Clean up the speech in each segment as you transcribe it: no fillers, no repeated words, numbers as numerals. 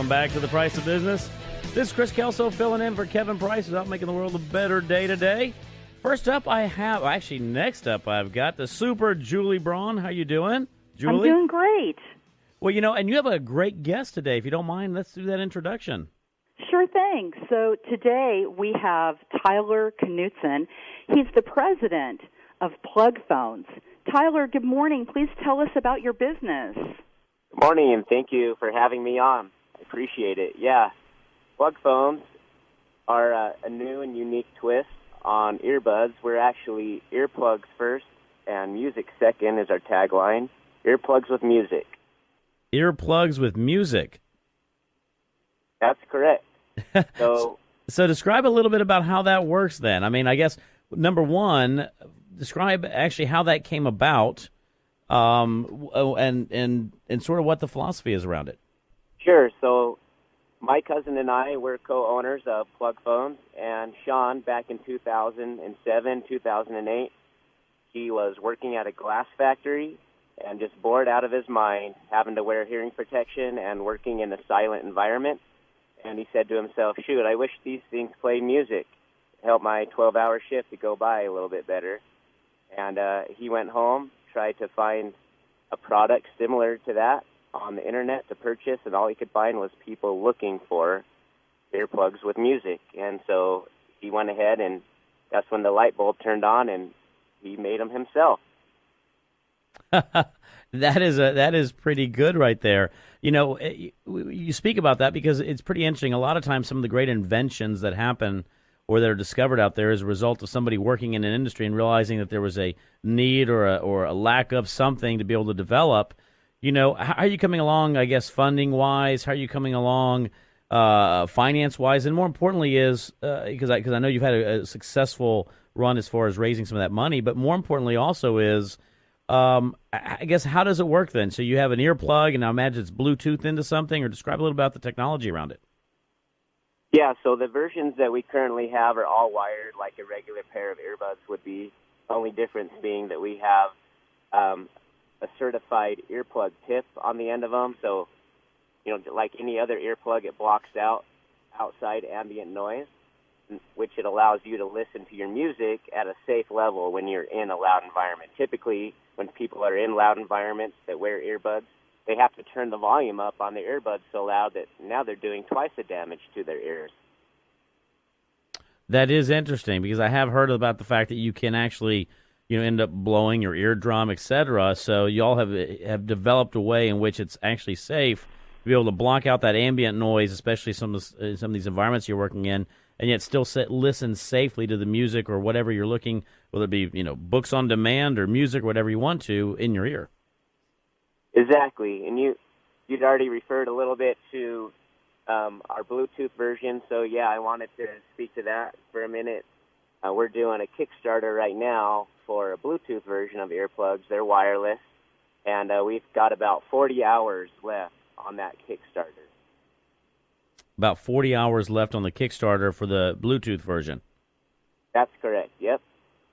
Welcome back to The Price of Business. This is Chris Kelso filling in for Kevin Price, who's out making the world a better day today. Next up, I've got the super Julie Braun. How you doing, Julie? I'm doing great. Well, and you have a great guest today. If you don't mind, let's do that introduction. Sure thing. So today we have Tyler Knudsen. He's the president of Plug Phones. Tyler, good morning. Please tell us about your business. Good morning, and thank you for having me on. I appreciate it. Yeah, Plug Phones are a new and unique twist on earbuds. We're actually earplugs first and music second is our tagline. Earplugs with music. Earplugs with music. That's correct. So describe a little bit about how that works then. I mean, I guess, number one, describe actually how that came about and sort of what the philosophy is around it. Sure. So my cousin and I were co-owners of Plug Phones, and Sean, back in 2007, 2008, he was working at a glass factory and just bored out of his mind, having to wear hearing protection and working in a silent environment. And he said to himself, shoot, I wish these things played music to help my 12-hour shift to go by a little bit better. And he went home, tried to find a product similar to that on the internet to purchase, and all he could find was people looking for earplugs with music. And so he went ahead, and that's when the light bulb turned on, and he made them himself. That is pretty good right there. You speak about that because it's pretty interesting. A lot of times some of the great inventions that happen or that are discovered out there as a result of somebody working in an industry and realizing that there was a need or a lack of something to be able to develop. How are you coming along, I guess, funding-wise? How are you coming along finance-wise? And more importantly is, because I know you've had a successful run as far as raising some of that money, but more importantly also is, I guess, how does it work then? So you have an earplug, and I imagine it's Bluetooth into something, or describe a little about the technology around it. Yeah, so the versions that we currently have are all wired like a regular pair of earbuds would be. The only difference being that we have a certified earplug tip on the end of them. So, like any other earplug, it blocks out outside ambient noise, which it allows you to listen to your music at a safe level when you're in a loud environment. Typically, when people are in loud environments that wear earbuds, they have to turn the volume up on the earbuds so loud that now they're doing twice the damage to their ears. That is interesting because I have heard about the fact that you can actually, end up blowing your eardrum, etc. So you all have developed a way in which it's actually safe to be able to block out that ambient noise, especially some of these environments you're working in, and yet still listen safely to the music or whatever you're looking, whether it be books on demand or music, or whatever you want to, in your ear. Exactly, and you'd already referred a little bit to our Bluetooth version, so yeah, I wanted to speak to that for a minute. We're doing a Kickstarter right now for a Bluetooth version of earplugs. They're wireless, and we've got about 40 hours left on that Kickstarter. About 40 hours left on the Kickstarter for the Bluetooth version. That's correct. Yep.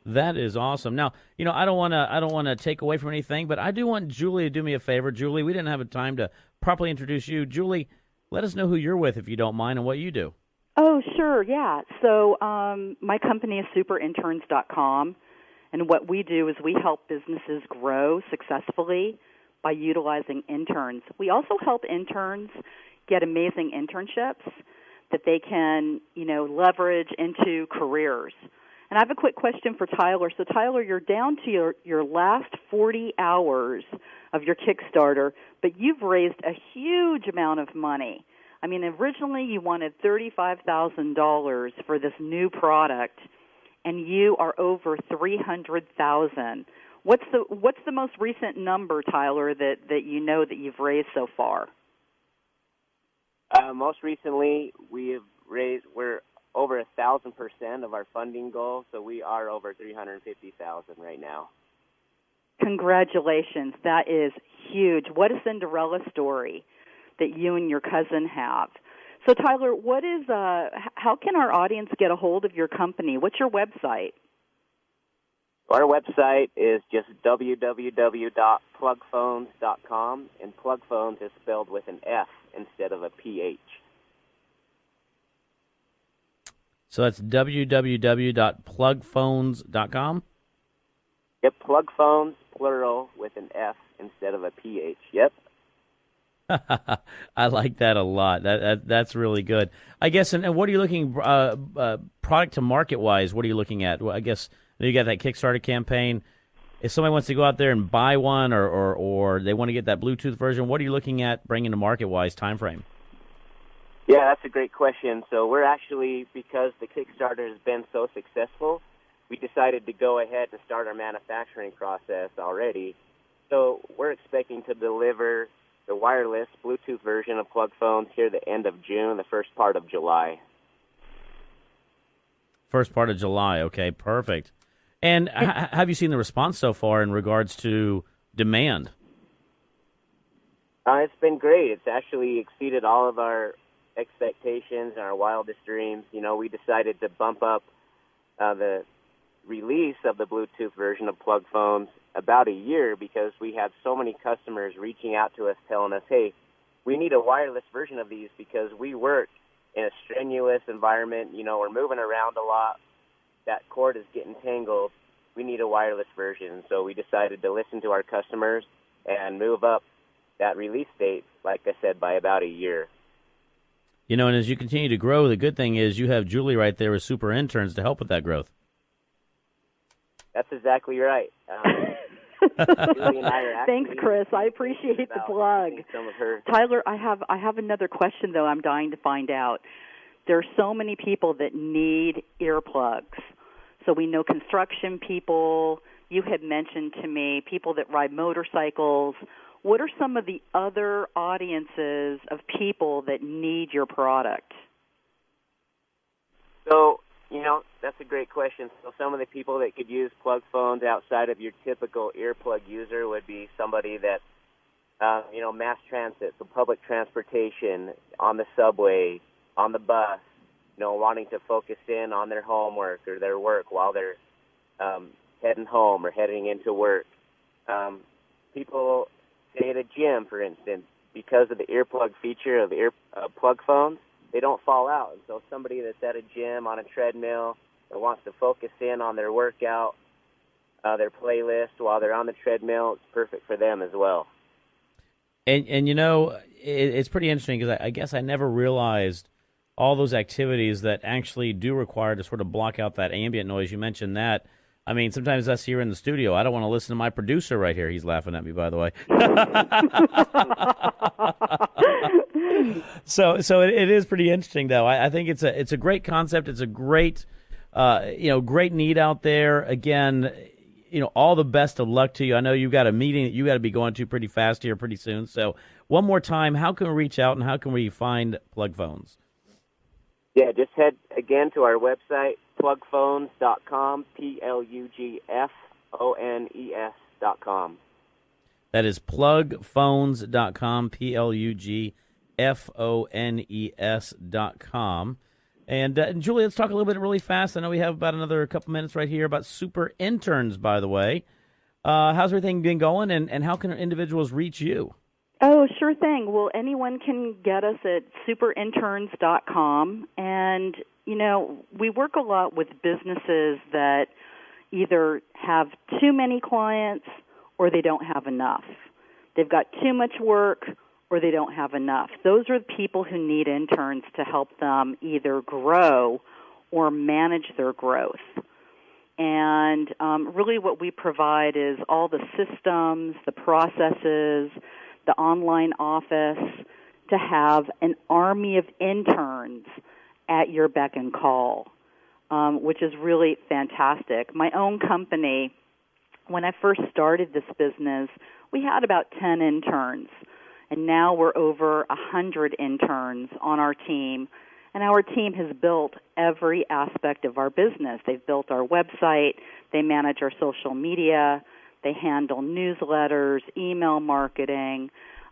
That is awesome. Now, I don't want to take away from anything, but I do want Julie to do me a favor. Julie, we didn't have a time to properly introduce you. Julie, let us know who you're with, if you don't mind, and what you do. Oh, sure, yeah. So my company is superinterns.com, and what we do is we help businesses grow successfully by utilizing interns. We also help interns get amazing internships that they can, leverage into careers. And I have a quick question for Tyler. So, Tyler, you're down to your last 40 hours of your Kickstarter, but you've raised a huge amount of money. I mean, originally you wanted $35,000 for this new product, and you are over $300,000. What's the most recent number, Tyler, that that you've raised so far? Most recently, we're over 1,000% of our funding goal, so we are over $350,000 right now. Congratulations. That is huge. What a Cinderella story that you and your cousin have. So, Tyler, how can our audience get a hold of your company? What's your website? Our website is just www.plugphones.com, and Plug Phones is spelled with an F instead of a PH. So that's www.plugphones.com? Yep, plug phones, plural, with an F instead of a PH. Yep. I like that a lot. That's really good. I guess, and what are you looking, product to market-wise, what are you looking at? Well, I guess you got that Kickstarter campaign. If somebody wants to go out there and buy one or they want to get that Bluetooth version, what are you looking at bringing to market-wise time frame? Yeah, that's a great question. So we're actually, because the Kickstarter has been so successful, we decided to go ahead and start our manufacturing process already. So we're expecting to deliver the wireless Bluetooth version of plug phones here the end of June, the first part of July. First part of July. Okay, perfect. And have you seen the response so far in regards to demand? It's been great. It's actually exceeded all of our expectations and our wildest dreams. You know, we decided to bump up the release of the Bluetooth version of plug phones about a year because we had so many customers reaching out to us telling us, hey, we need a wireless version of these because we work in a strenuous environment. You know, we're moving around a lot. That cord is getting tangled. We need a wireless version. So we decided to listen to our customers and move up that release date, like I said, by about a year. You know, and as you continue to grow, the good thing is you have Julie right there with super interns to help with that growth. That's exactly right. Julie and I are Thanks, Chris. I appreciate the plug. Some of her. Tyler, I have another question, though. I'm dying to find out. There are so many people that need earplugs. So we know construction people. You had mentioned to me people that ride motorcycles. What are some of the other audiences of people that need your product? So, you know, that's a great question. So some of the people that could use plug phones outside of your typical earplug user would be somebody that, mass transit, so public transportation, on the subway, on the bus, wanting to focus in on their homework or their work while they're heading home or heading into work. People say at a gym, for instance, because of the earplug feature of plug phones, they don't fall out. And so somebody that's at a gym on a treadmill that wants to focus in on their workout, their playlist while they're on the treadmill, it's perfect for them as well. And it's pretty interesting because I guess I never realized all those activities that actually do require to sort of block out that ambient noise. You mentioned that. I mean, sometimes us here in the studio, I don't want to listen to my producer right here. He's laughing at me, by the way. So it is pretty interesting, though. I think it's a great concept. It's a great, great need out there. Again, all the best of luck to you. I know you've got a meeting that you got to be going to pretty fast here pretty soon. So one more time, how can we reach out and how can we find Plug Phones? Yeah, just head again to our website, plugphones.com, plugphones.com. That is plugphones.com, plugphones.com. And Julie, let's talk a little bit really fast. I know we have about another couple minutes right here about super interns, by the way. How's everything been going, and how can individuals reach you? Oh, sure thing. Well, anyone can get us at superinterns.com. And, we work a lot with businesses that either have too many clients or they don't have enough. They've got too much work or they don't have enough. Those are the people who need interns to help them either grow or manage their growth. And really what we provide is all the systems, the processes, the online office to have an army of interns at your beck and call, which is really fantastic. My own company, when I first started this business, we had about 10 interns, and now we're over 100 interns on our team, and our team has built every aspect of our business. They've built our website, they manage our social media, they handle newsletters, email marketing,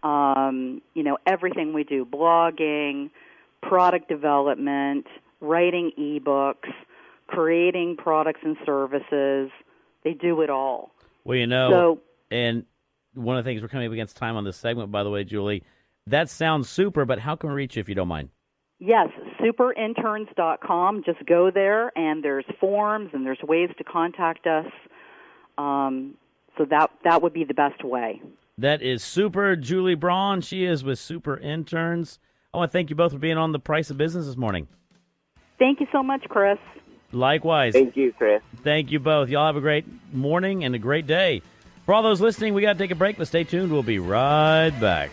everything we do, blogging, product development, writing ebooks, creating products and services. They do it all. Well, and one of the things we're coming up against time on this segment, by the way, Julie, That sounds super, but how can we reach you if you don't mind? Yes, superinterns.com. Just go there, and there's forms and there's ways to contact us. So that would be the best way. That is super. Julie Braun, she is with Super Interns. I want to thank you both for being on The Price of Business this morning. Thank you so much, Chris. Likewise. Thank you, Chris. Thank you both. Y'all have a great morning and a great day. For all those listening, we got to take a break, but stay tuned. We'll be right back.